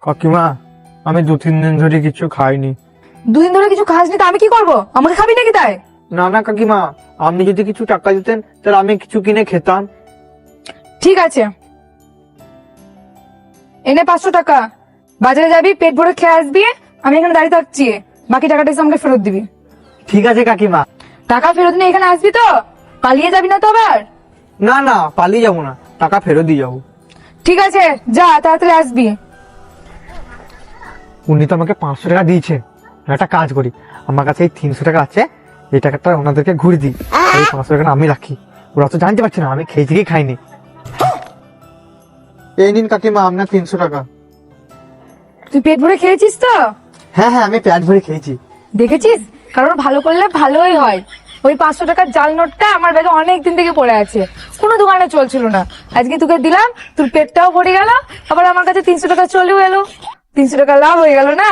কাকিমা আমি 2-3 দিন ধরে কিছু খাইনি। 2 দিন ধরে কিছু খাসনি তো আমি কি করবো? আমাকে খাবি নাকি তাই? না না কাকিমা, আপনি যদি কিছু টাকা দিতেন তাহলে আমি কিছু কিনে খেতাম। ঠিক আছে, এনে 500 টাকা। বাজারে যাবি, পেট ভরে খেয়ে আসবি। আমি এখানে দাঁড়িয়ে থাকছি, বাকি টাকাটা এসে আমাকে ফেরত দিবি। ঠিক আছে কাকিমা। টাকা ফেরত নিয়ে এখানে আসবি তো? পালিয়ে যাবি না তো আবার? না না, পালিয়ে যাবো না, টাকা ফেরত দিয়ে যাবো। ঠিক আছে, যা তাড়াতাড়ি আসবি। উনি তো আমাকে 500 টাকা দিয়েছে। একটা কাজ করি, আমার কাছে এই 300 টাকা আছে, এই টাকাটা ওনাদেরকে ঘুরে দিই। এই 500 টাকা আমি রাখি, ওরা তো জানতে পারছে না আমি খেয়েছি কি খাইনি। এই নিন কাকিমা আপনার 300 টাকা। তুই পেট ভরে খেয়েছিস তো? হ্যাঁ হ্যাঁ, আমি পেট ভরে খেয়েছি। দেখেছিস, কারণ ভালো করলে ভালোই হয়। ওই 500 টাকার জাল নোটটা আমার ব্যাগে অনেক দিন থেকে পড়ে আছে, কোনো দোকানে চলছিল না। আজকে তোকে দিলাম, তোর পেটটাও ভরে গেল, আবার আমার কাছে 300 টাকা চলেও এলো। 300 টাকা লাভ হয়ে গেল না?